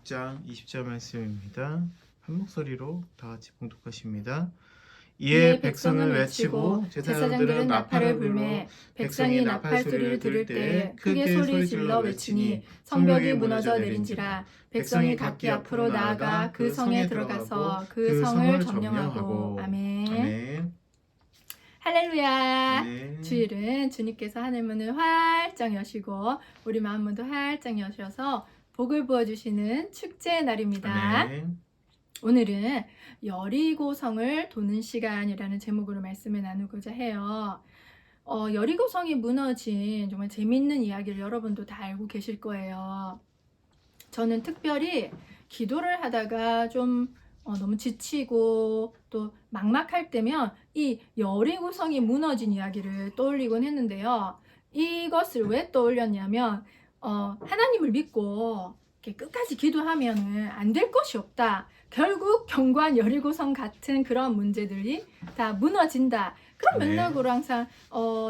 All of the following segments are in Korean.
6장 20절 말씀입니다. 한 목소리로 다 같이 봉독하십니다. 이에 백성은 외치고 제사장들은 나팔을 불매 백성이 나팔 소리를 들을 때에 크게 소리 질러 외치니 성벽이 무너져 내린지라. 백성이 각기 앞으로 나아가 그 성에 들어가서 그 성을 점령하고. 아멘. 아멘. 할렐루야. 아멘. 주일은 주님께서 하늘문을 활짝 여시고 우리 마음문도 활짝 여셔서 복을 부어주시는 축제의 날입니다. 아멘. 오늘은 여리고성을 도는 시간이라는 제목으로 말씀을 나누고자 해요. 여리고성이 무너진 정말 재밌는 이야기를 여러분도 다 알고 계실 거예요. 저는 특별히 기도를 하다가 좀 너무 지치고 또 막막할 때면 이 여리고성이 무너진 이야기를 떠올리곤 했는데요. 이것을 왜 떠올렸냐면 하나님을 믿고 이렇게 끝까지 기도하면은 안 될 것이 없다. 결국 견고한 여리고성 같은 그런 문제들이 다 무너진다. 그런 네. 맥락으로 항상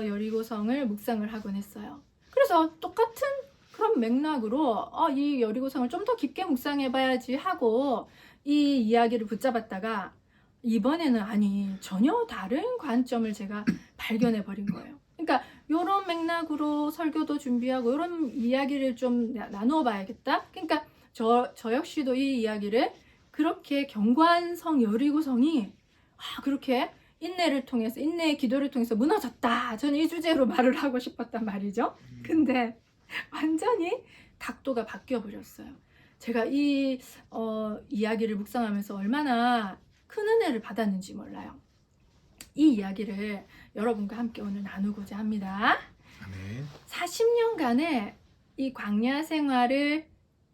여리고성을 묵상을 하곤 했어요. 그래서 똑같은 그런 맥락으로 이 여리고성을 좀 더 깊게 묵상해 봐야지 하고 이 이야기를 붙잡았다가 이번에는 아니 전혀 다른 관점을 제가 발견해 버린 거예요. 그러니까 이런 맥락으로 설교도 준비하고 이런 이야기를 좀 나누어 봐야겠다. 그러니까 저 역시도 이 이야기를 그렇게 견고한 성 여리고성이 그렇게 인내의 기도를 통해서 무너졌다. 저는 이 주제로 말을 하고 싶었단 말이죠. 근데 완전히 각도가 바뀌어 버렸어요. 제가 이 이야기를 묵상하면서 얼마나 큰 은혜를 받았는지 몰라요. 이 이야기를 여러분과 함께 오늘 나누고자 합니다. 아멘. 40년간의 이 광야 생활을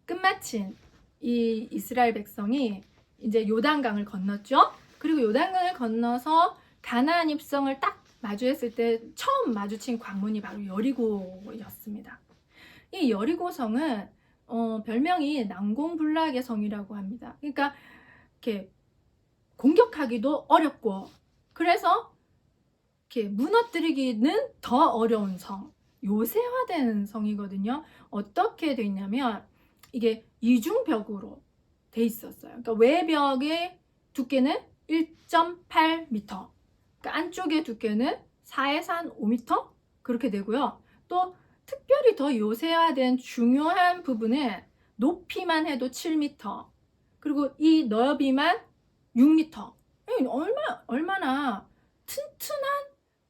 끝마친 이 이스라엘 백성이 이제 요단강을 건넜죠. 그리고 요단강을 건너서 가나안 입성을 딱 마주했을 때 처음 마주친 관문이 바로 여리고였습니다. 이 여리고성은 별명이 난공불락의 성이라고 합니다. 그러니까 이렇게 공격하기도 어렵고 그래서 이렇게 무너뜨리기는 더 어려운 성, 요새화된 성이거든요. 어떻게 돼 있냐면 이게 이중벽으로 돼 있었어요. 그러니까 외벽의 두께는 1.8m, 그러니까 안쪽의 두께는 4에서 한 5m 그렇게 되고요. 또 특별히 더 요새화된 중요한 부분은 높이만 해도 7m, 그리고 이 너비만 6m. 얼마나 튼튼한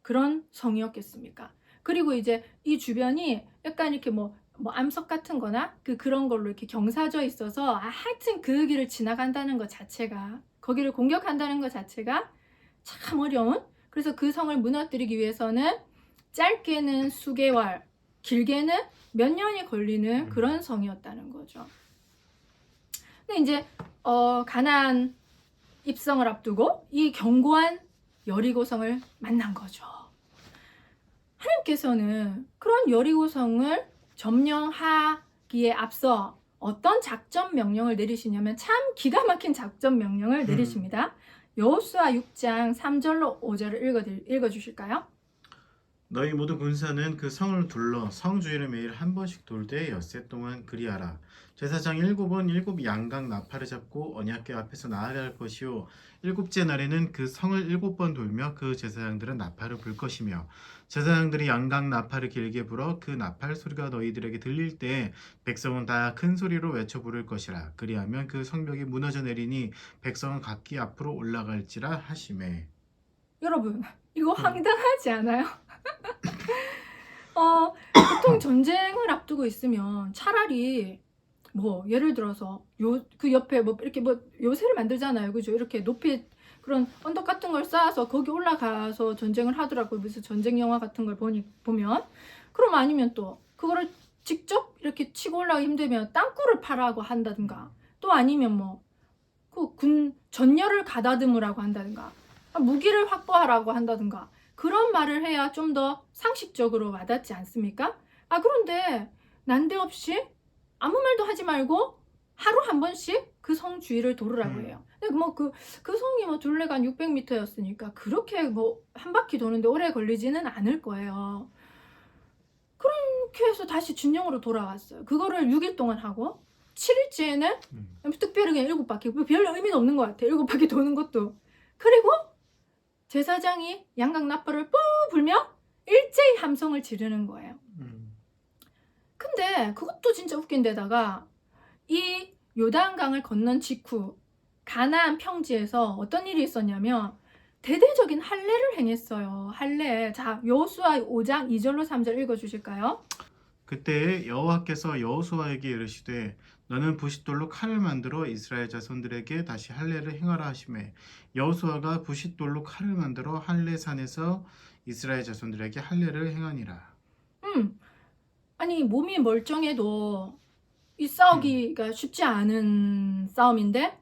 그런 성이었겠습니까? 그리고 이제 이 주변이 약간 이렇게 뭐 암석 같은 거나 그런 걸로 이렇게 경사져 있어서 하여튼 그 길을 지나간다는 것 자체가, 거기를 공격한다는 것 자체가 참 어려운, 그래서 그 성을 무너뜨리기 위해서는 짧게는 수개월, 길게는 몇 년이 걸리는 그런 성이었다는 거죠. 근데 이제 가나안 입성을 앞두고 이 견고한 여리고성을 만난 거죠. 하나님께서는 그런 여리고성을 점령하기에 앞서 어떤 작전 명령을 내리시냐면 참 기가 막힌 작전 명령을 내리십니다. 여호수아 6장 3절로 5절을 읽어주실까요? 너희 모두 군사는 그 성을 둘러 성 주위를 매일 한 번씩 돌되 엿새 동안 그리하라. 제사장 7은 7 양각 나팔을 잡고 언약궤 앞에서 나아갈 것이요 7째 날에는 그 성을 7번 돌며 그 제사장들은 나팔을 불 것이며 제사장들이 양각 나팔을 길게 불어 그 나팔 소리가 너희들에게 들릴 때 백성은 다 큰 소리로 외쳐 부를 것이라. 그리하면 그 성벽이 무너져 내리니 백성은 각기 앞으로 올라갈지라 하시매. 여러분 이거 황당하지 않아요? 보통 전쟁을 앞두고 있으면 차라리 뭐 예를 들어서 그 옆에 뭐 이렇게 뭐 요새를 만들잖아요, 그죠? 이렇게 높이 그런 언덕 같은 걸 쌓아서 거기 올라가서 전쟁을 하더라고요. 무슨 전쟁 영화 같은 걸 보면. 그럼 아니면 또 그거를 직접 이렇게 치고 올라가기 힘들면 땅굴을 파라고 한다든가, 또 아니면 뭐 그 군 전열을 가다듬으라고 한다든가, 무기를 확보하라고 한다든가, 그런 말을 해야 좀 더 상식적으로 와닿지 않습니까? 그런데 난데없이 아무 말도 하지 말고 하루 한 번씩 그 성 주위를 돌으라고 해요. 근데 뭐 그 성이 뭐 둘레가 한 600m였으니까 그렇게 뭐 한 바퀴 도는데 오래 걸리지는 않을 거예요. 그렇게 해서 다시 진영으로 돌아왔어요. 그거를 6일 동안 하고 7일째에는 음. 특별히 그냥 7바퀴, 별 의미는 없는 것 같아. 7바퀴 도는 것도. 그리고 제사장이 양각 나팔을 뽀 불며 일제히 함성을 지르는 거예요. 근데 그것도 진짜 웃긴 데다가 이 요단강을 건넌 직후 가나안 평지에서 어떤 일이 있었냐면 대대적인 할례를 행했어요. 할례. 자, 여호수아 5장 2절로 3절 읽어주실까요? 그때 여호와께서 여호수아에게 이르시되 너는 부싯돌로 칼을 만들어 이스라엘 자손들에게 다시 할례를 행하라 하시매 여호수아가 부싯돌로 칼을 만들어 할례산에서 이스라엘 자손들에게 할례를 행하니라. 아니 몸이 멀쩡해도 이 음. 싸우기가 쉽지 않은 싸움인데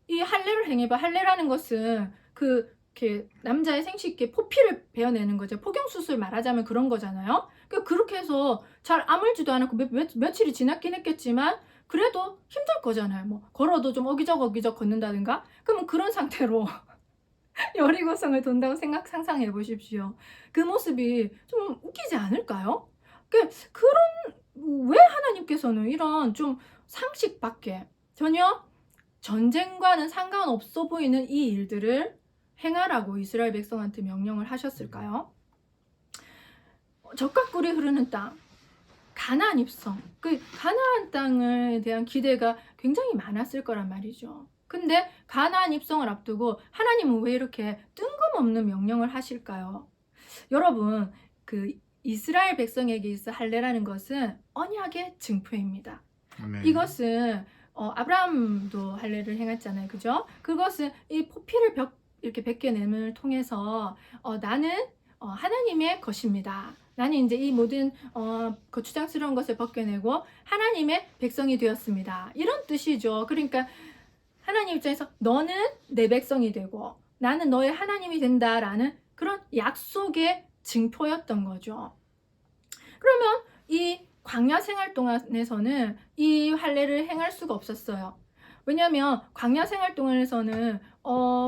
이 할례를 행해봐. 할례라는 것은 이렇게 남자의 생식기에 포피를 베어내는 거죠. 포경수술 말하자면 그런 거잖아요. 그렇게 해서 잘 아물지도 않았고 며칠이 지났긴 했겠지만 그래도 힘들 거잖아요. 뭐 걸어도 좀 어기적 걷는다든가. 그러면 그런 상태로 여리고성을 돈다고 상상해 보십시오. 그 모습이 좀 웃기지 않을까요? 왜 하나님께서는 이런 좀 상식 밖에 전혀 전쟁과는 상관없어 보이는 이 일들을 행하라고 이스라엘 백성한테 명령을 하셨을까요? 젖과 꿀이 흐르는 땅, 가나안 입성. 그 가나안 땅에 대한 기대가 굉장히 많았을 거란 말이죠. 근데 가나안 입성을 앞두고 하나님은 왜 이렇게 뜬금없는 명령을 하실까요? 여러분, 그 이스라엘 백성에게 있어 할례라는 것은 언약의 증표입니다. 아멘. 이것은 아브라함도 할례를 행했잖아요, 그죠? 그것은 이 포피를 이렇게 벗겨냄을 통해서 나는 하나님의 것입니다. 나는 이제 이 모든 거추장스러운 것을 벗겨내고 하나님의 백성이 되었습니다. 이런 뜻이죠. 그러니까 하나님 입장에서 너는 내 백성이 되고 나는 너의 하나님이 된다라는 그런 약속의 증표였던 거죠. 그러면 이 광야 생활 동안에서는 이 할례를 행할 수가 없었어요. 왜냐하면 광야 생활 동안에서는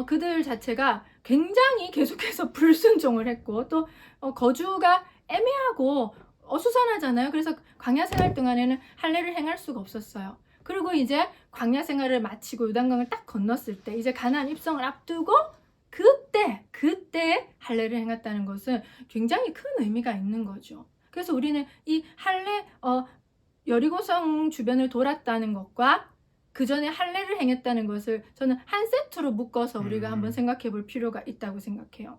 그들 자체가 굉장히 계속해서 불순종을 했고 또 거주가 애매하고 어수선하잖아요. 그래서 광야 생활 동안에는 할례를 행할 수가 없었어요. 그리고 이제 광야 생활을 마치고 요단강을 딱 건넜을 때 이제 가나안 입성을 앞두고 그때 할례를 행했다는 것은 굉장히 큰 의미가 있는 거죠. 그래서 우리는 이 할례 여리고성 주변을 돌았다는 것과 그 전에 할례를 행했다는 것을 저는 한 세트로 묶어서 우리가 한번 생각해 볼 필요가 있다고 생각해요.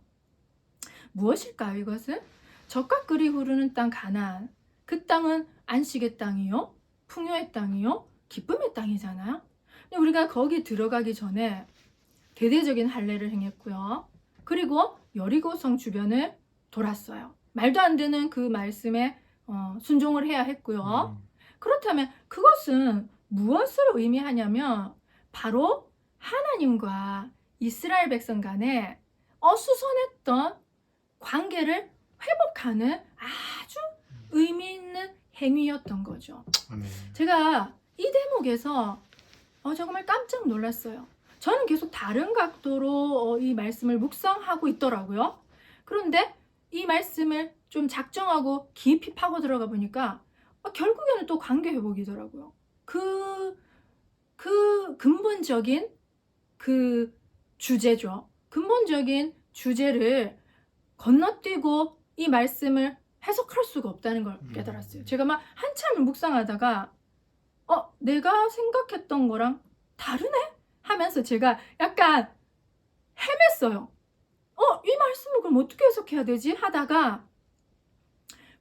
무엇일까요, 이것은? 젖과 꿀이 흐르는 땅 가나안. 그 땅은 안식의 땅이요, 풍요의 땅이요, 기쁨의 땅이잖아요. 근데 우리가 거기 들어가기 전에 대대적인 할례를 행했고요. 그리고 여리고성 주변을 돌았어요. 말도 안 되는 그 말씀에 순종을 해야 했고요. 그렇다면 그것은 무엇을 의미하냐면 바로 하나님과 이스라엘 백성 간에 어수선했던 관계를 회복하는 아주 의미 있는 행위였던 거죠. 제가 이 대목에서 정말 깜짝 놀랐어요. 저는 계속 다른 각도로 이 말씀을 묵상하고 있더라고요. 그런데 이 말씀을 좀 작정하고 깊이 파고 들어가 보니까 결국에는 또 관계 회복이더라고요. 그 근본적인 그 주제죠. 근본적인 주제를 건너뛰고 이 말씀을 해석할 수가 없다는 걸 깨달았어요. 제가 막 한참을 묵상하다가 내가 생각했던 거랑 다르네? 하면서 제가 약간 헤맸어요. 이 말씀을 그럼 어떻게 해석해야 되지? 하다가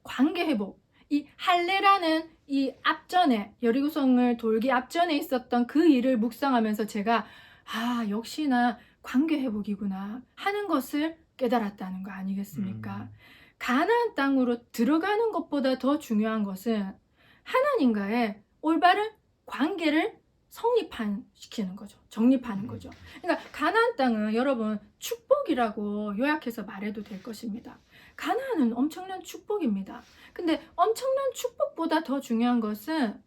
관계 회복, 이 할례라는 이 앞전에 여리고성을 돌기 앞전에 있었던 그 일을 묵상하면서 제가 역시나 관계 회복이구나 하는 것을 깨달았다는 거 아니겠습니까? 가나안 땅으로 들어가는 것보다 더 중요한 것은 하나님과의 올바른 관계를 성립시키는 거죠. 정립하는 거죠. 그러니까 가나안 땅은 여러분 축복이라고 요약해서 말해도 될 것입니다. 가나안은 엄청난 축복입니다. 근데 엄청난 축복보다 더 중요한 것은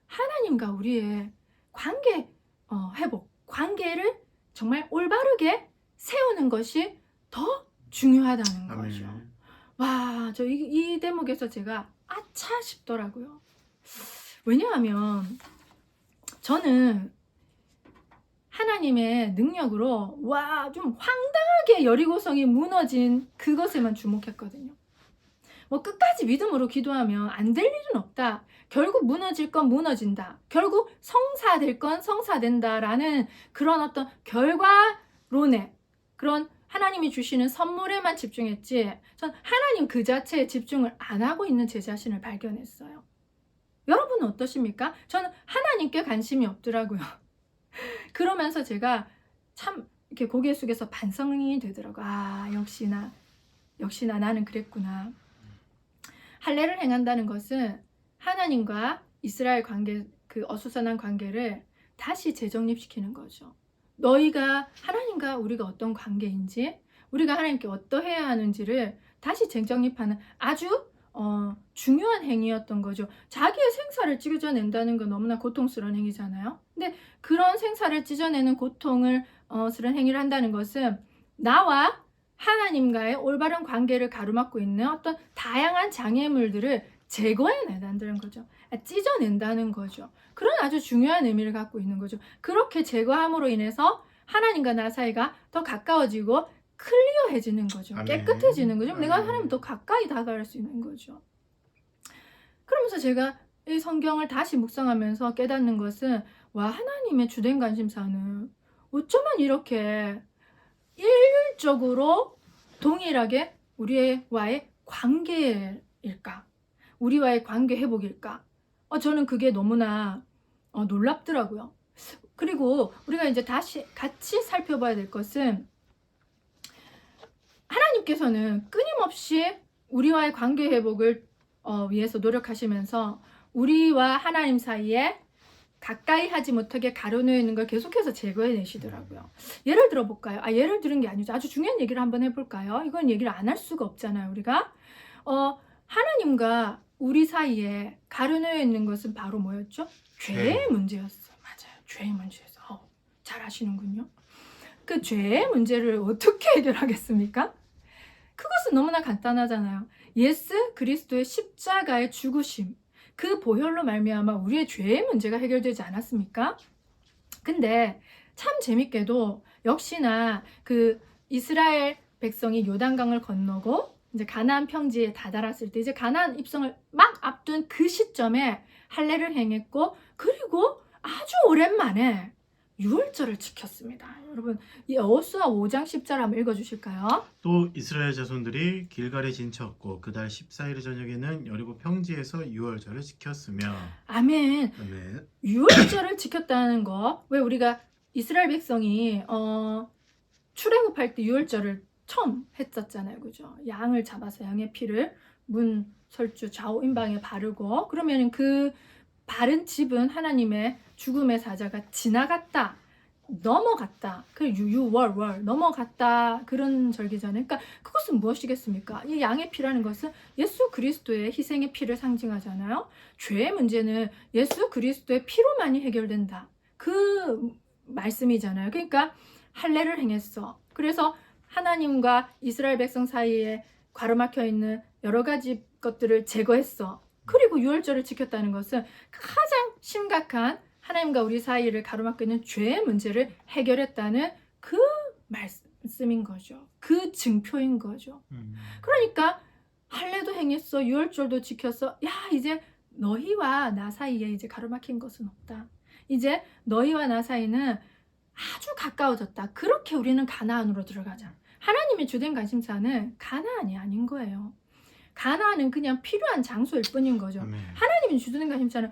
하나님과 우리의 관계 회복, 관계를 정말 올바르게 세우는 것이 더 중요하다는 거죠. 와, 저 이 대목에서 제가 아차 싶더라고요. 왜냐하면 저는 하나님의 능력으로 좀 황당하게 여리고성이 무너진 그것에만 주목했거든요. 뭐 끝까지 믿음으로 기도하면 안 될 일은 없다. 결국 무너질 건 무너진다. 결국 성사될 건 성사된다라는 그런 어떤 결과론에 그런 하나님이 주시는 선물에만 집중했지 전 하나님 그 자체에 집중을 안 하고 있는 제 자신을 발견했어요. 여러분은 어떠십니까? 저는 하나님께 관심이 없더라고요. 그러면서 제가 참 이렇게 고개 숙여서 반성이 되더라고요. 역시나 나는 그랬구나. 할례를 행한다는 것은 하나님과 이스라엘 관계, 그 어수선한 관계를 다시 재정립시키는 거죠. 너희가 하나님과 우리가 어떤 관계인지, 우리가 하나님께 어떠해야 하는지를 다시 재정립하는 아주 중요한 행위였던 거죠. 자기의 생사를 찢어낸다는 건 너무나 고통스러운 행위잖아요. 근데 그런 생사를 찢어내는 고통스러운 행위를 한다는 것은 나와 하나님과의 올바른 관계를 가로막고 있는 어떤 다양한 장애물들을 제거해낸다는 거죠. 찢어낸다는 거죠. 그런 아주 중요한 의미를 갖고 있는 거죠. 그렇게 제거함으로 인해서 하나님과 나 사이가 더 가까워지고 클리어해지는 거죠. 아멘. 깨끗해지는 거죠. 내가 아멘. 하나님 더 가까이 다가갈 수 있는 거죠. 그러면서 제가 이 성경을 다시 묵상하면서 깨닫는 것은 하나님의 주된 관심사는 어쩌면 이렇게 일률적으로 동일하게 우리와의 관계일까? 우리와의 관계 회복일까? 저는 그게 너무나 놀랍더라고요. 그리고 우리가 이제 다시 같이 살펴봐야 될 것은 하나님께서는 끊임없이 우리와의 관계 회복을 위해서 노력하시면서 우리와 하나님 사이에 가까이 하지 못하게 가려놓는 걸 계속해서 제거해 내시더라고요. 예를 들어 볼까요? 예를 들은 게 아니죠. 아주 중요한 얘기를 한번 해볼까요? 이건 얘기를 안 할 수가 없잖아요. 우리가 하나님과 우리 사이에 가려놓여 있는 것은 바로 뭐였죠? 죄의 문제였어요. 맞아요. 죄의 문제였어요. 잘 아시는군요. 그 죄의 문제를 어떻게 해결하겠습니까? 그것은 너무나 간단하잖아요. 예수 그리스도의 십자가의 죽으심, 그 보혈로 말미암아 우리의 죄의 문제가 해결되지 않았습니까? 근데 참 재밌게도 역시나 그 이스라엘 백성이 요단강을 건너고 이제 가나안 평지에 다다랐을 때 이제 가나안 입성을 막 앞둔 그 시점에 할례를 행했고 그리고 아주 오랜만에 유월절을 지켰습니다. 여러분 이 여호수아 5장 10절 한번 읽어주실까요? 또 이스라엘 자손들이 길갈에 진쳤고 그달 14일 저녁에는 여리고 평지에서 유월절을 지켰으며. 아멘. 아멘. 유월절을 지켰다는 거, 왜 우리가 이스라엘 백성이 출애굽할 때 유월절을 처음 했었잖아요. 그죠? 양을 잡아서 양의 피를 문 설주 좌우 임방에 바르고 그러면 그 바른 집은 하나님의 죽음의 사자가 지나갔다, 넘어갔다, 그 유월 넘어갔다, 그런 절기잖아요. 그러니까 그것은 무엇이겠습니까? 이 양의 피라는 것은 예수 그리스도의 희생의 피를 상징하잖아요. 죄의 문제는 예수 그리스도의 피로만이 해결된다, 그 말씀이잖아요. 그러니까 할례를 행했어. 그래서 하나님과 이스라엘 백성 사이에 가로막혀 있는 여러 가지 것들을 제거했어. 그리고 유월절을 지켰다는 것은 가장 심각한 하나님과 우리 사이를 가로막고 있는 죄의 문제를 해결했다는 그 말씀인 거죠. 그 증표인 거죠. 그러니까 할례도 행했어, 유월절도 지켰어. 이제 너희와 나 사이에 이제 가로막힌 것은 없다. 이제 너희와 나 사이는 아주 가까워졌다. 그렇게 우리는 가나안으로 들어가자. 하나님의 주된 관심사는 가나안이 아닌 거예요. 가나안은 그냥 필요한 장소일 뿐인 거죠. 아멘. 하나님의 주된 관심사는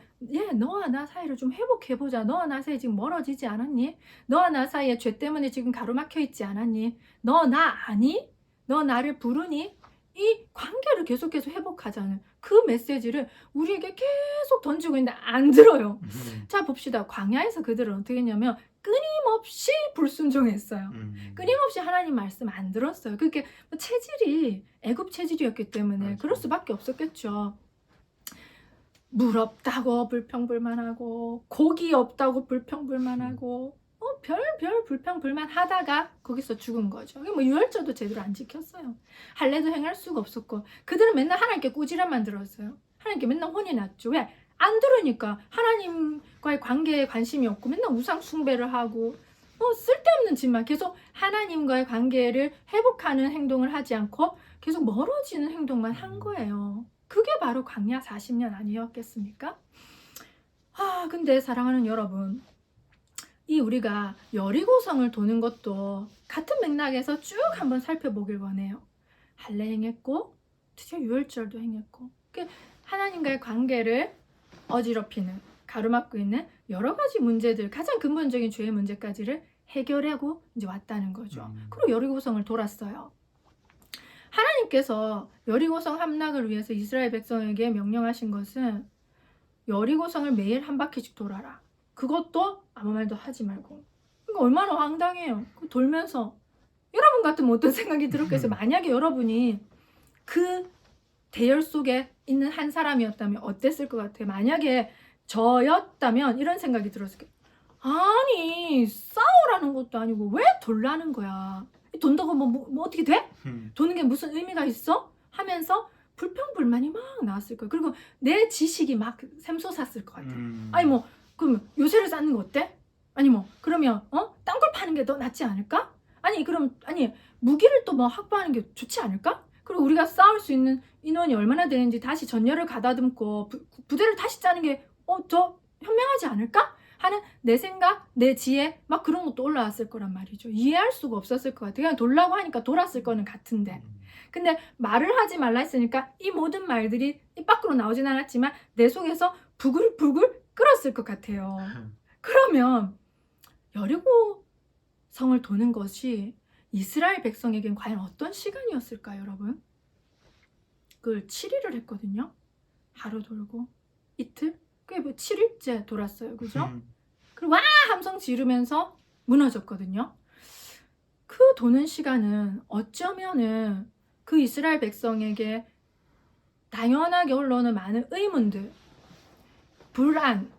너와 나 사이를 좀 회복해보자. 너와 나 사이 지금 멀어지지 않았니? 너와 나 사이에 죄 때문에 지금 가로막혀 있지 않았니? 너 나 아니? 너 나를 부르니? 이 관계를 계속해서 회복하자는 그 메시지를 우리에게 계속 던지고 있는데 안 들어요. 자 봅시다. 광야에서 그들은 어떻게 했냐면 끊임없이 불순종했어요. 끊임없이 하나님 말씀 안 들었어요. 그게 체질이 애굽 체질이었기 때문에 맞아. 그럴 수밖에 없었겠죠. 물 없다고 불평불만하고 고기 없다고 불평불만하고 별 불평불만 하다가 거기서 죽은 거죠. 유월절도 제대로 안 지켰어요. 할례도 행할 수가 없었고 그들은 맨날 하나님께 꾸지람만 들었어요. 하나님께 맨날 혼이 났죠. 왜? 안 들으니까 하나님과의 관계에 관심이 없고 맨날 우상 숭배를 하고 쓸데없는 짓만 계속 하나님과의 관계를 회복하는 행동을 하지 않고 계속 멀어지는 행동만 한 거예요. 그게 바로 광야 40년 아니었겠습니까? 근데 사랑하는 여러분, 이 우리가 여리고성을 도는 것도 같은 맥락에서 쭉 한번 살펴보길 원해요. 할례 행했고 드디어 유월절도 행했고 하나님과의 관계를 어지럽히는 가로막고 있는 여러 가지 문제들, 가장 근본적인 죄의 문제까지를 해결하고 이제 왔다는 거죠. 그리고 여리고성을 돌았어요. 하나님께서 여리고성 함락을 위해서 이스라엘 백성에게 명령하신 것은 여리고성을 매일 한 바퀴씩 돌아라. 그것도 아무 말도 하지 말고. 그러니까 얼마나 황당해요. 돌면서 여러분 같으면 어떤 생각이 들었겠어요? 만약에 여러분이 그 대열 속에 있는 한 사람이었다면 어땠을 것 같아요? 만약에 저였다면 이런 생각이 들었을 거예요. 아니, 싸우라는 것도 아니고 왜 돌라는 거야? 돈다고 뭐 어떻게 돼? 도는 게 무슨 의미가 있어? 하면서 불평불만이 막 나왔을 거예요. 그리고 내 지식이 막 샘솟았을 것 같아요. 아니 뭐 그럼 요새를 쌓는 거 어때? 아니 뭐 그러면 땅굴 파는 게 더 낫지 않을까? 아니 무기를 또 뭐 확보하는 게 좋지 않을까? 그리고 우리가 싸울 수 있는 인원이 얼마나 되는지 다시 전열을 가다듬고 부대를 다시 짜는 게 더 현명하지 않을까? 하는 내 생각, 내 지혜 막 그런 것도 올라왔을 거란 말이죠. 이해할 수가 없었을 것 같아요. 그냥 돌라고 하니까 돌았을 거는 같은데. 근데 말을 하지 말라 했으니까 이 모든 말들이 입 밖으로 나오진 않았지만 내 속에서 부글부글 끓었을 것 같아요. 그러면 여리고성을 도는 것이 이스라엘 백성에겐 과연 어떤 시간이었을까요, 여러분? 그걸 7일을 했거든요. 하루 돌고 이틀? 그게 뭐 7일째 돌았어요. 그죠? 그리고 와! 함성 지르면서 무너졌거든요. 그 도는 시간은 어쩌면은 그 이스라엘 백성에게 당연하게 올라오는 많은 의문들, 불안,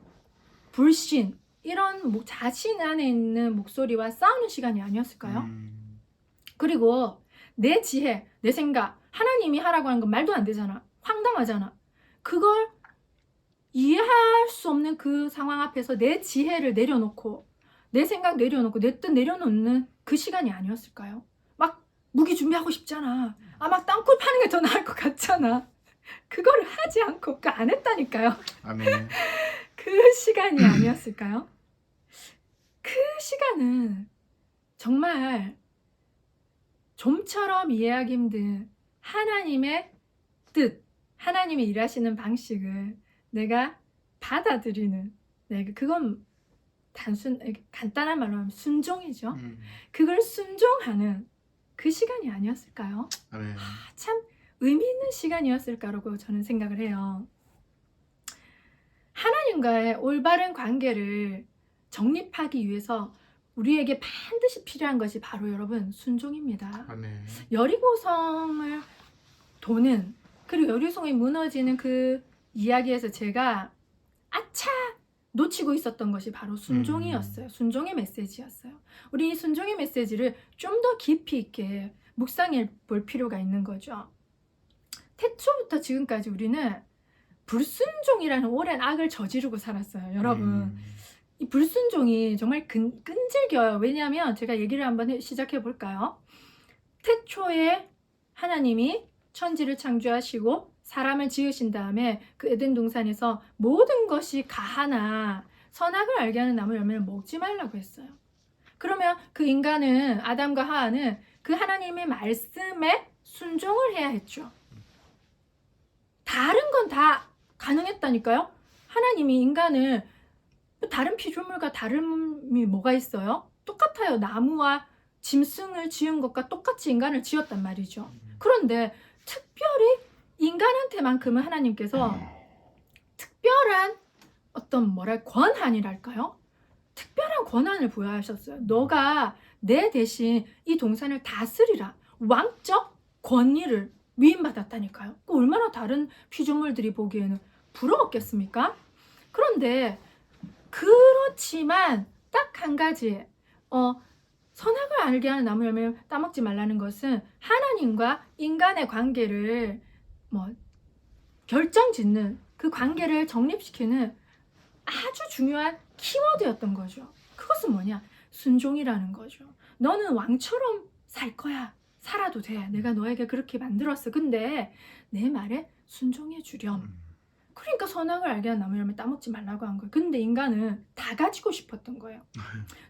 불신 이런 자신 안에 있는 목소리와 싸우는 시간이 아니었을까요? 그리고 내 지혜, 내 생각, 하나님이 하라고 하는 건 말도 안 되잖아. 황당하잖아. 그걸 이해할 수 없는 그 상황 앞에서 내 지혜를 내려놓고 내 생각 내려놓고 내 뜻 내려놓는 그 시간이 아니었을까요? 막 무기 준비하고 싶잖아. 막 땅굴 파는 게 더 나을 것 같잖아. 그거를 하지 않고 안 했다니까요. 아멘. 그 시간이 아니었을까요? 그 시간은 정말 좀처럼 이해하기 힘든 하나님의 뜻, 하나님이 일하시는 방식을 내가 받아들이는, 그건 간단한 말로 하면 순종이죠. 그걸 순종하는 그 시간이 아니었을까요? 아멘. 참 의미 있는 시간이었을까라고 저는 생각을 해요. 하나님과의 올바른 관계를 정립하기 위해서 우리에게 반드시 필요한 것이 바로 여러분 순종입니다. 아멘. 여리고성을 도는, 그리고 여리고성이 무너지는 그 이야기에서 제가 놓치고 있었던 것이 바로 순종이었어요. 순종의 메시지였어요. 우리 이 순종의 메시지를 좀 더 깊이 있게 묵상해 볼 필요가 있는 거죠. 태초부터 지금까지 우리는 불순종이라는 오랜 악을 저지르고 살았어요. 여러분, 이 불순종이 정말 끈질겨요. 왜냐하면 제가 얘기를 한번 시작해 볼까요? 태초에 하나님이 천지를 창조하시고 사람을 지으신 다음에 그 에덴 동산에서 모든 것이 가하나 선악을 알게 하는 나무 열매를 먹지 말라고 했어요. 그러면 그 인간은, 아담과 하와는 그 하나님의 말씀에 순종을 해야 했죠. 다른 건 다 가능했다니까요. 하나님이 인간을, 다른 피조물과 다름이 뭐가 있어요? 똑같아요. 나무와 짐승을 지은 것과 똑같이 인간을 지었단 말이죠. 그런데 특별히 인간한테만큼은 하나님께서 특별한 어떤 권한이랄까요? 특별한 권한을 부여하셨어요. 너가 내 대신 이 동산을 다스리라. 왕적 권위를 위임받았다니까요. 얼마나 다른 피조물들이 보기에는 부러웠겠습니까? 그런데 그렇지만 딱 한 가지, 선악을 알게 하는 나무 열매를 따먹지 말라는 것은 하나님과 인간의 관계를 결정짓는 그 관계를 정립시키는 아주 중요한 키워드였던 거죠. 그것은 뭐냐? 순종이라는 거죠. 너는 왕처럼 살 거야. 살아도 돼. 내가 너에게 그렇게 만들었어. 근데 내 말에 순종해 주렴. 그러니까 선악을 알게 한 나무 열매 따먹지 말라고 한 거예요. 근데 인간은 다 가지고 싶었던 거예요.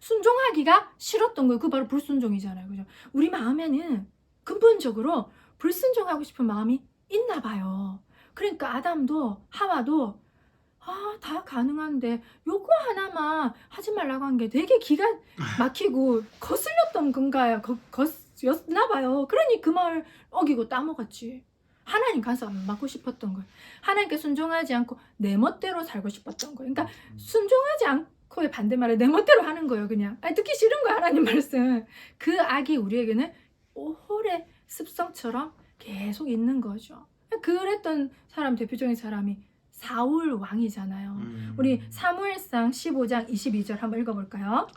순종하기가 싫었던 거예요. 그 바로 불순종이잖아요. 그죠? 우리 마음에는 근본적으로 불순종하고 싶은 마음이 있나 봐요. 그러니까 아담도 하와도 다 가능한데 요거 하나만 하지 말라고 한 게 되게 기가 막히고 거슬렸던 건가요? 였나 봐요. 그러니 그 말을 어기고 따먹었지. 하나님 간섭 안 받고 싶었던 거예요. 하나님께 순종하지 않고 내 멋대로 살고 싶었던 거예요. 그러니까 순종하지 않고의 반대말을 내 멋대로 하는 거예요. 그냥 듣기 싫은 거야 하나님 말씀. 그 악이 우리에게는 오래 습성처럼 계속 있는 거죠. 그랬던 사람 대표적인 사람이 사울 왕이잖아요. 우리 사무엘상 15장 22절 한번 읽어볼까요?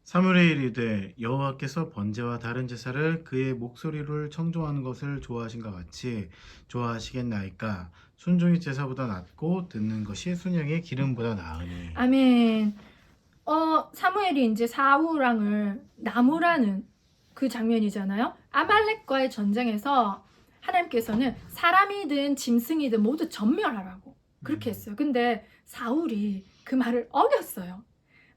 사무엘이 이르되 여호와께서 번제와 다른 제사를 그의 목소리를 청종하는 것을 좋아하신것 같이 좋아하시겠나이까. 순종이 제사보다 낫고 듣는 것이 순양의 기름보다 나으니. 아멘. 사무엘이 이제 사울 왕을 나무라는 그 장면이잖아요. 아말렉과의 전쟁에서 하나님께서는 사람이든 짐승이든 모두 전멸하라고 그렇게 했어요. 근데 사울이 그 말을 어겼어요.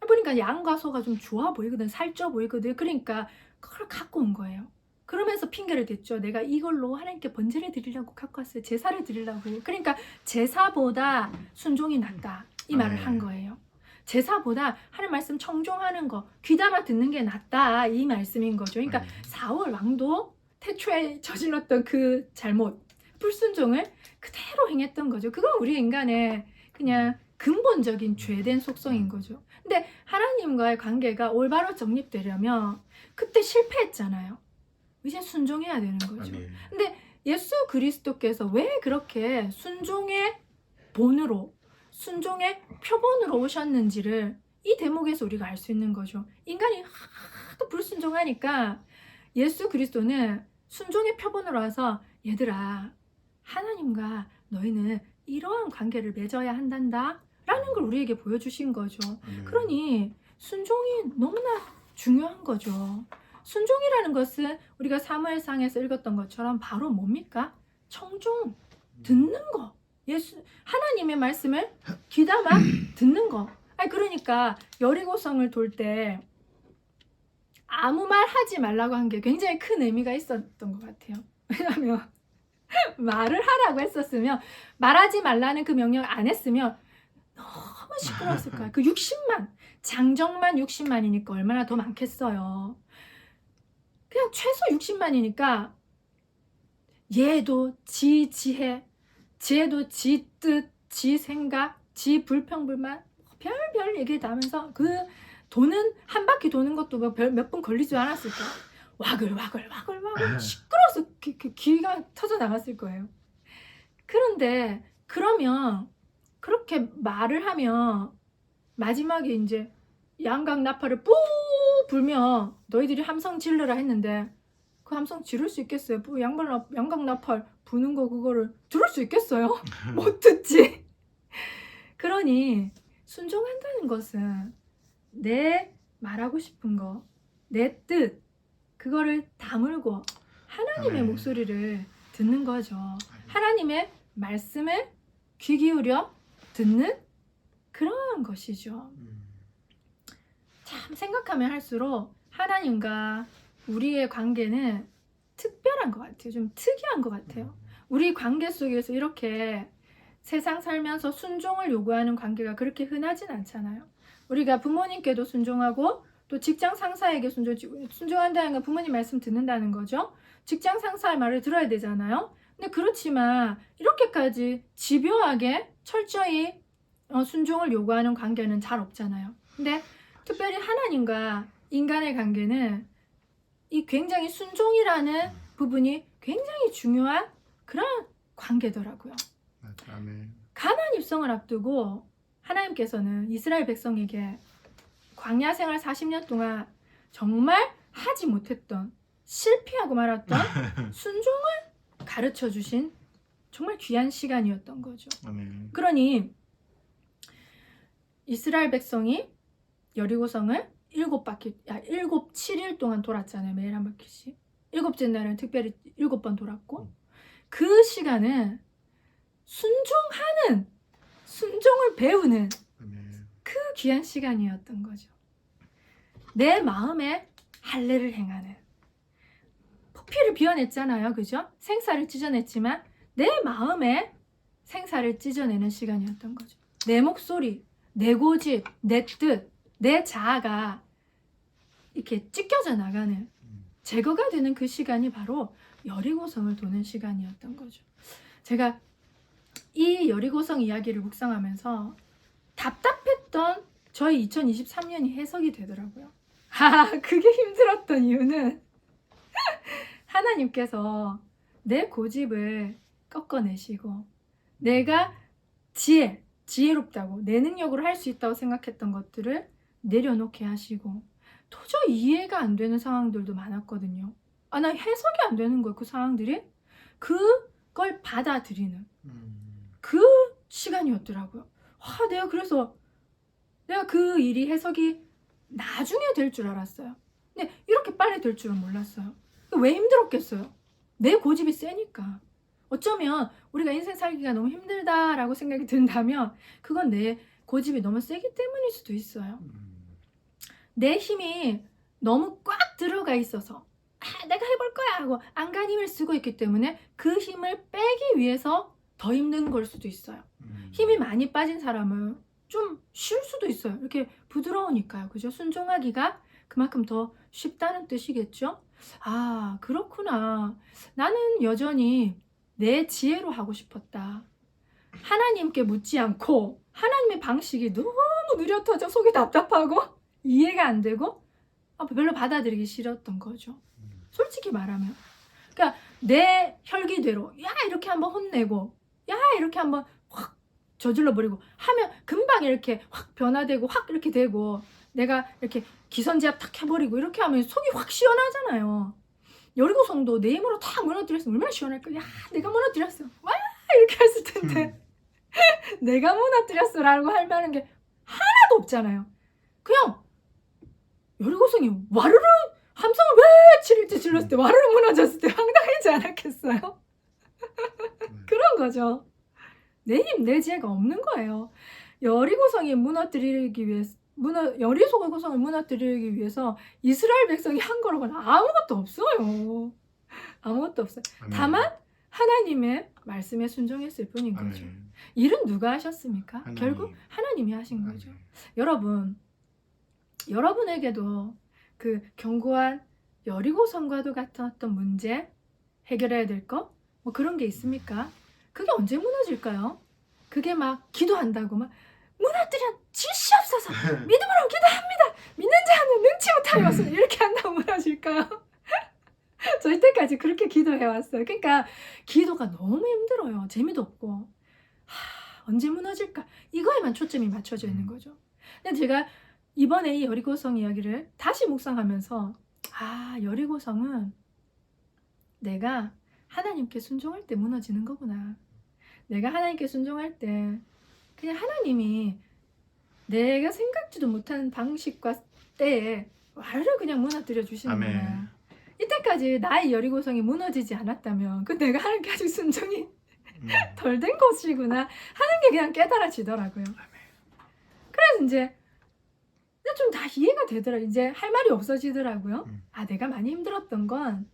보니까 양과 소가 좀 좋아 보이거든. 살쪄 보이거든. 그러니까 그걸 갖고 온 거예요. 그러면서 핑계를 댔죠. 내가 이걸로 하나님께 번제를 드리려고 갖고 왔어요. 제사를 드리려고. 그러니까 제사보다 순종이 낫다. 이 말을 한 거예요. 제사보다 하나님 말씀 청종하는 거, 귀담아 듣는 게 낫다. 이 말씀인 거죠. 그러니까 사울 왕도 태초에 저질렀던 그 잘못, 불순종을 그대로 행했던 거죠. 그건 우리 인간의 그냥 근본적인 죄된 속성인 거죠. 근데 하나님과의 관계가 올바로 정립되려면 그때 실패했잖아요. 이제 순종해야 되는 거죠. 근데 예수 그리스도께서 왜 그렇게 순종의 본으로, 순종의 표본으로 오셨는지를 이 대목에서 우리가 알 수 있는 거죠. 인간이 하도 불순종하니까 예수 그리스도는 순종의 표본으로 와서 얘들아, 하나님과 너희는 이러한 관계를 맺어야 한단다 라는 걸 우리에게 보여주신 거죠. 그러니 순종이 너무나 중요한 거죠. 순종이라는 것은 우리가 사무엘상에서 읽었던 것처럼 바로 뭡니까? 청종, 듣는 거. 하나님의 말씀을 귀담아 듣는 거. 그러니까 여리고성을 돌 때 아무 말 하지 말라고 한 게 굉장히 큰 의미가 있었던 것 같아요. 왜냐하면 말을 하라고 했었으면, 말하지 말라는 그 명령을 안 했으면 너무 시끄러웠을 거야. 그 60만, 장정만 60만이니까 얼마나 더 많겠어요. 그냥 최소 60만이니까 얘도 지 지혜, 쟤도 지 뜻, 지 생각, 지 불평불만 별별 얘기 다 하면서 그 도는 한 바퀴 도는 것도 몇 분 걸리지 않았을 거야. 와글와글 시끄러워서 귀가 터져 나갔을 거예요. 그런데 그러면 그렇게 말을 하면 마지막에 이제 양각 나팔을 뿌 불면 너희들이 함성 지르라 했는데 그 함성 지를 수 있겠어요? 양각 나팔 부는 거 그거를 들을 수 있겠어요? 못 듣지. 그러니 순종한다는 것은 내 말하고 싶은 거, 내 뜻, 그거를 다물고 하나님의 목소리를 듣는 거죠. 하나님의 말씀을 귀 기울여 듣는 그런 것이죠. 참 생각하면 할수록 하나님과 우리의 관계는 특별한 것 같아요. 좀 특이한 것 같아요. 우리 관계 속에서 이렇게 세상 살면서 순종을 요구하는 관계가 그렇게 흔하진 않잖아요. 우리가 부모님께도 순종하고 또 직장 상사에게 순종한다는 건 부모님 말씀 듣는다는 거죠. 직장 상사의 말을 들어야 되잖아요. 근데 그렇지만 이렇게까지 집요하게 철저히 순종을 요구하는 관계는 잘 없잖아요. 근데 특별히 하나님과 인간의 관계는 이 굉장히 순종이라는 부분이 굉장히 중요한 그런 관계더라고요. 가나안 입성을 앞두고 하나님께서는 이스라엘 백성에게 광야 생활 40년 동안 정말 하지 못했던, 실패하고 말았던 순종을 가르쳐 주신 정말 귀한 시간이었던 거죠. 아멘. 그러니 이스라엘 백성이 여리고성을 7일 동안 돌았잖아요. 매일 한 바퀴씩. 7째 날은 특별히 7번 돌았고, 그 시간은 순종을 배우는 아멘. 그 귀한 시간이었던 거죠. 내 마음에 할례를 행하는, 포피를 비워냈잖아요. 그죠? 생사를 찢어냈지만 내 마음에 생사를 찢어내는 시간이었던 거죠. 내 목소리, 내 고집, 내 뜻, 내 자아가 이렇게 찢겨져 나가는, 제거가 되는 그 시간이 바로 여리고성을 도는 시간이었던 거죠. 제가 이 여리고성 이야기를 묵상하면서 답답했던 저희 2023년이 해석이 되더라고요. 그게 힘들었던 이유는 하나님께서 내 고집을 꺾어내시고, 내가 지혜롭다고 내 능력으로 할 수 있다고 생각했던 것들을 내려놓게 하시고, 도저히 이해가 안 되는 상황들도 많았거든요. 나 해석이 안 되는 거예요. 그 상황들이. 그걸 받아들이는 그 시간이었더라고요. 내가 그 일이 해석이 나중에 될 줄 알았어요. 근데 이렇게 빨리 될 줄은 몰랐어요. 왜 힘들었겠어요? 내 고집이 세니까. 어쩌면 우리가 인생 살기가 너무 힘들다라고 생각이 든다면 그건 내 고집이 너무 세기 때문일 수도 있어요. 내 힘이 너무 꽉 들어가 있어서 내가 해볼 거야 하고 안간힘을 쓰고 있기 때문에 그 힘을 빼기 위해서 더 힘든 걸 수도 있어요. 힘이 많이 빠진 사람은 좀 쉴 수도 있어요. 이렇게 부드러우니까요. 그죠? 순종하기가 그만큼 더 쉽다는 뜻이겠죠? 그렇구나. 나는 여전히 내 지혜로 하고 싶었다. 하나님께 묻지 않고 하나님의 방식이 너무 느려 터져 속이 답답하고 이해가 안 되고 별로 받아들이기 싫었던 거죠. 솔직히 말하면. 그러니까 내 혈기대로 이렇게 한번 혼내고 이렇게 한번 확 저질러버리고 하면 금방 이렇게 확 변화되고 확 이렇게 되고, 내가 이렇게 기선제압 탁 해버리고 이렇게 하면 속이 확 시원하잖아요. 여리고성도 내 힘으로 다 무너뜨렸으면 얼마나 시원할까. 내가 무너뜨렸어. 이렇게 했을 텐데 내가 무너뜨렸어라고 할 만한 게 하나도 없잖아요. 그냥 여리고성이 와르르 함성을 왜 치를지 질렀을 때 와르르 무너졌을 때 황당하지 않았겠어요? 그런 거죠. 내 힘, 내 지혜가 없는 거예요. 여리고성을 무너뜨리기 위해서 이스라엘 백성이 한 거라고는 아무것도 없어요. 아무것도 없어요. 다만 하나님의 말씀에 순종했을 뿐인 거죠. 일은 누가 하셨습니까? 하나님. 결국 하나님이 하신 거죠. 여러분에게도 그 견고한 여리고성과도 같은 어떤 문제, 해결해야 될 거, 그런 게 있습니까? 그게 언제 무너질까요? 그게 막 기도한다고 막 무너뜨려 주시옵소서, 믿음으로 기도합니다, 믿는 자는 능치 못하여 왔으니 이렇게 한다고 무너질까요? 저 이때까지 그렇게 기도해왔어요. 그러니까 기도가 너무 힘들어요. 재미도 없고. 언제 무너질까? 이거에만 초점이 맞춰져 있는 거죠. 근데 제가 이번에 이 여리고성 이야기를 다시 묵상하면서 여리고성은 내가 하나님께 순종할 때 무너지는 거구나. 내가 하나님께 순종할 때 그냥 하나님이 내가 생각지도 못한 방식과 때에 와르르 그냥 무너뜨려 주시는구나. 이때까지 나의 여리고성이 무너지지 않았다면 내가 하나님께 아직 순종이 덜 된 것이구나 하는 게 그냥 깨달아지더라고요. 그래서 이제 좀 다 이해가 되더라고요. 이제 할 말이 없어지더라고요. 내가 많이 힘들었던 건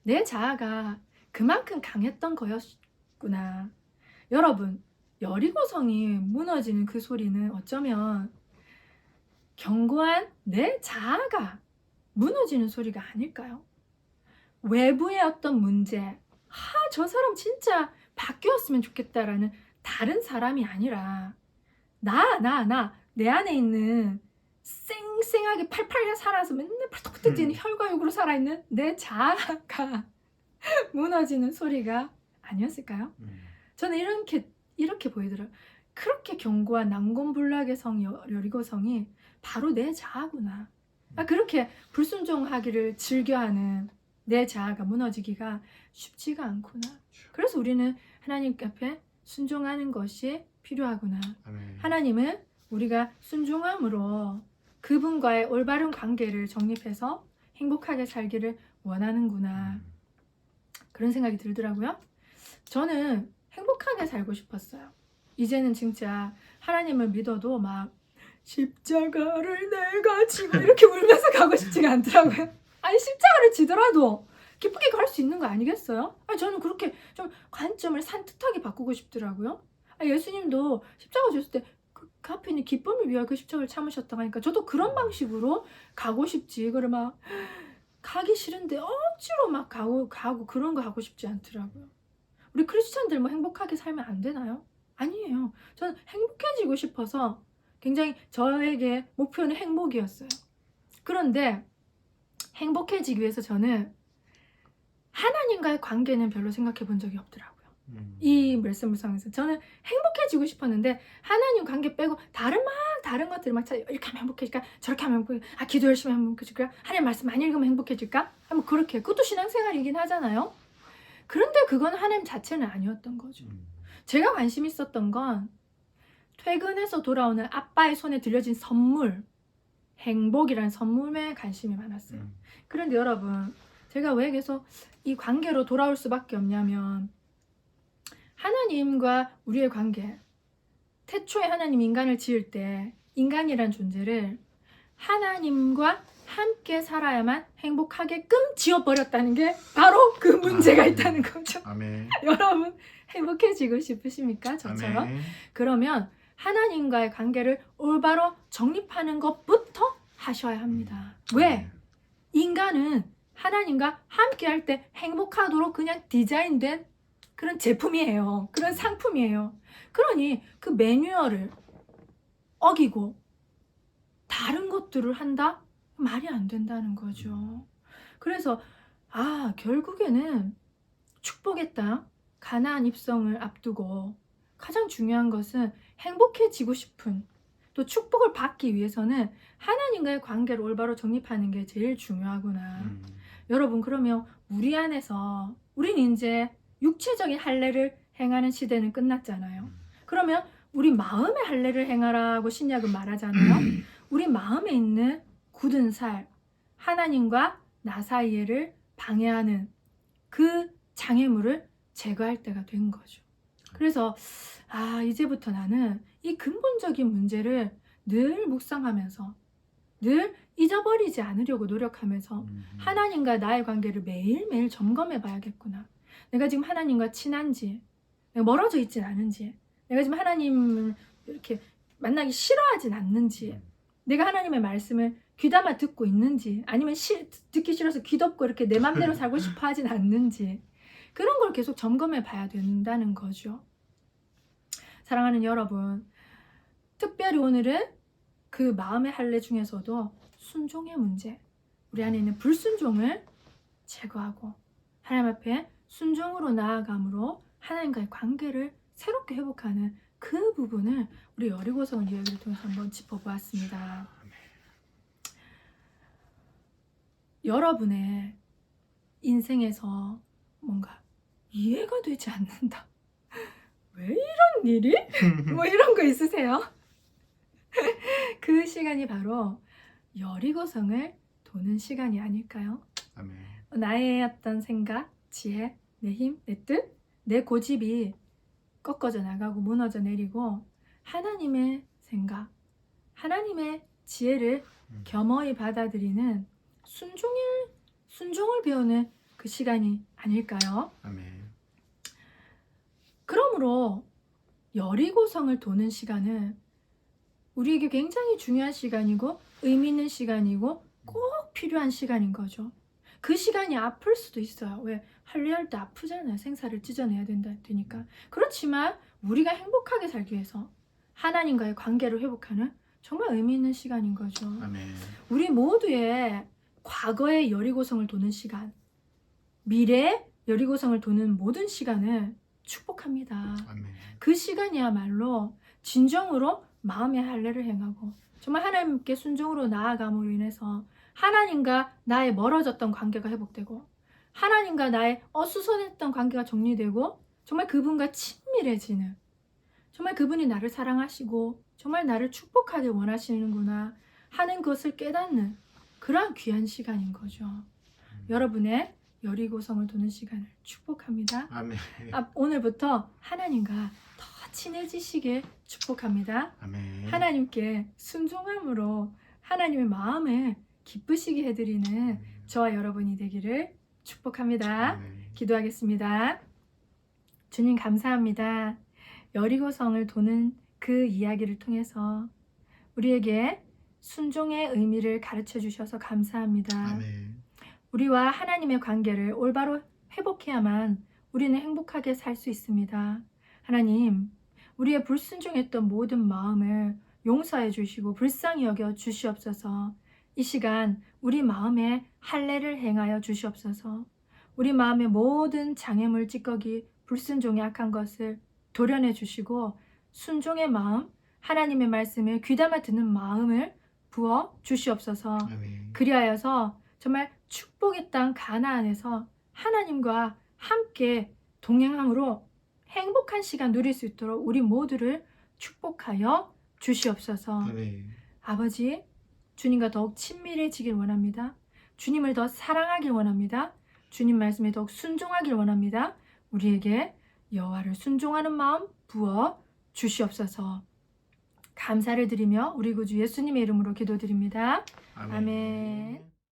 내 자아가 그만큼 강했던 거였구나. 여러분, 여리고성이 무너지는 그 소리는 어쩌면 견고한 내 자아가 무너지는 소리가 아닐까요? 외부의 어떤 문제, 저 사람 진짜 바뀌었으면 좋겠다라는 다른 사람이 아니라 내 안에 있는 쌩쌩하게 팔팔 살아서 맨날 팔뚝팔뚝 뛰는 혈과육으로 살아있는 내 자아가 무너지는 소리가 아니었을까요? 저는 이렇게 보이더라고요. 그렇게 견고한 난공불락의 성 여리고성이 바로 내 자아구나. 그렇게 불순종하기를 즐겨하는 내 자아가 무너지기가 쉽지가 않구나. 그래서 우리는 하나님 앞에 순종하는 것이 필요하구나. 아멘. 하나님은 우리가 순종함으로 그분과의 올바른 관계를 정립해서 행복하게 살기를 원하는구나. 그런 생각이 들더라고요. 저는 행복하게 살고 싶었어요. 이제는 진짜 하나님을 믿어도 막 십자가를 내가 지고 이렇게 울면서 가고 싶지가 않더라고요. 아니 십자가를 지더라도 기쁘게 갈 수 있는 거 아니겠어요? 아니 저는 그렇게 좀 관점을 산뜻하게 바꾸고 싶더라고요. 예수님도 십자가 지셨을 때 그 앞에 있는 기쁨을 위하여 그 십자가를 참으셨다고 하니까 저도 그런 방식으로 가고 싶지. 이거를 막 가기 싫은데 억지로 막 가고 그런 거 하고 싶지 않더라고요. 우리 크리스찬들 뭐 행복하게 살면 안 되나요? 아니에요. 저는 행복해지고 싶어서 굉장히 저에게 목표는 행복이었어요. 그런데 행복해지기 위해서 저는 하나님과의 관계는 별로 생각해 본 적이 없더라고요. 이 말씀을 통해서 저는 행복해지고 싶었는데 하나님 관계 빼고 다른 것들 막 이렇게 하면 행복해질까? 저렇게 하면 행복해질까? 기도 열심히 하면 행복해질까? 하나님 말씀 많이 읽으면 행복해질까? 하면 그렇게 그것도 신앙생활이긴 하잖아요. 그런데 그건 하나님 자체는 아니었던 거죠. 제가 관심 있었던 건 퇴근해서 돌아오는 아빠의 손에 들려진 선물, 행복이라는 선물에 관심이 많았어요. 그런데 여러분, 제가 왜 계속 이 관계로 돌아올 수밖에 없냐면 하나님과 우리의 관계, 태초에 하나님 인간을 지을 때 인간이란 존재를 하나님과 함께 살아야만 행복하게끔 지어버렸다는 게 바로 그 문제가 있다는 거죠. 아멘. 여러분 행복해지고 싶으십니까? 저처럼? 아멘. 그러면 하나님과의 관계를 올바로 정립하는 것부터 하셔야 합니다. 왜? 인간은 하나님과 함께 할 때 행복하도록 그냥 디자인된 그런 제품이에요. 그런 상품이에요. 그러니 그 매뉴얼을 어기고 다른 것들을 한다? 말이 안 된다는 거죠. 그래서 결국에는 축복의 땅, 가나안 입성을 앞두고 가장 중요한 것은 행복해지고 싶은 또 축복을 받기 위해서는 하나님과의 관계를 올바로 정립하는 게 제일 중요하구나. 여러분 그러면 우리 안에서 우리는 이제 육체적인 할례를 행하는 시대는 끝났잖아요. 그러면 우리 마음의 할례를 행하라고 신약은 말하잖아요. 우리 마음에 있는 굳은 살, 하나님과 나 사이를 방해하는 그 장애물을 제거할 때가 된 거죠. 그래서 이제부터 나는 이 근본적인 문제를 늘 묵상하면서 늘 잊어버리지 않으려고 노력하면서 하나님과 나의 관계를 매일매일 점검해 봐야겠구나. 내가 지금 하나님과 친한지, 내가 멀어져 있진 않은지, 내가 지금 하나님을 이렇게 만나기 싫어하진 않는지, 내가 하나님의 말씀을 귀담아 듣고 있는지, 아니면 듣기 싫어서 귀 덮고 이렇게 내 맘대로 살고 싶어 하진 않는지, 그런 걸 계속 점검해 봐야 된다는 거죠. 사랑하는 여러분, 특별히 오늘은 그 마음의 할례 중에서도 순종의 문제, 우리 안에 있는 불순종을 제거하고 하나님 앞에 순종으로 나아감으로 하나님과의 관계를 새롭게 회복하는 그 부분을 우리 여리고성 이야기를 통해서 한번 짚어보았습니다. 여러분의 인생에서 뭔가 이해가 되지 않는다. 왜 이런 일이? 뭐 이런 거 있으세요? 그 시간이 바로 여리고성을 도는 시간이 아닐까요? 아멘. 나의 어떤 생각, 지혜, 내 힘, 내 뜻, 내 고집이 꺾어져 나가고 무너져 내리고 하나님의 생각, 하나님의 지혜를 겸허히 받아들이는 순종을 배우는 그 시간이 아닐까요? 아멘. 그러므로 여리고성을 도는 시간은 우리에게 굉장히 중요한 시간이고 의미 있는 시간이고 꼭 필요한 시간인 거죠. 그 시간이 아플 수도 있어요. 왜? 할례할 때 아프잖아요. 생사를 찢어내야 되니까. 그렇지만 우리가 행복하게 살기 위해서 하나님과의 관계를 회복하는 정말 의미 있는 시간인 거죠. 아멘. 우리 모두의 과거의 여리고성을 도는 시간, 미래의 여리고성을 도는 모든 시간을 축복합니다. 아멘. 그 시간이야말로 진정으로 마음의 할례를 행하고 정말 하나님께 순종으로 나아감으로 인해서 하나님과 나의 멀어졌던 관계가 회복되고 하나님과 나의 어수선했던 관계가 정리되고 정말 그분과 친밀해지는, 정말 그분이 나를 사랑하시고 정말 나를 축복하게 원하시는구나 하는 것을 깨닫는 그러한 귀한 시간인 거죠. 여러분의 여리고성을 도는 시간을 축복합니다. 아멘. 오늘부터 하나님과 더 친해지시길 축복합니다. 아멘. 하나님께 순종함으로 하나님의 마음을 기쁘시게 해드리는 저와 여러분이 되기를 축복합니다. 아멘. 기도하겠습니다. 주님 감사합니다. 여리고성을 도는 그 이야기를 통해서 우리에게 순종의 의미를 가르쳐 주셔서 감사합니다. 아멘. 우리와 하나님의 관계를 올바로 회복해야만 우리는 행복하게 살 수 있습니다. 하나님, 우리의 불순종했던 모든 마음을 용서해 주시고 불쌍히 여겨 주시옵소서. 이 시간 우리 마음에 할례를 행하여 주시옵소서. 우리 마음의 모든 장애물, 찌꺼기, 불순종의 악한 것을 도려내 주시고 순종의 마음, 하나님의 말씀을 귀담아 듣는 마음을 부어 주시옵소서. 아멘. 그리하여서 정말 축복의 땅 가나안에서 하나님과 함께 동행함으로 행복한 시간 누릴 수 있도록 우리 모두를 축복하여 주시옵소서. 아멘. 아버지, 주님과 더욱 친밀해지길 원합니다. 주님을 더 사랑하길 원합니다. 주님 말씀에 더욱 순종하길 원합니다. 우리에게 여호와를 순종하는 마음 부어 주시옵소서. 감사를 드리며 우리 구주 예수님의 이름으로 기도드립니다. 아멘.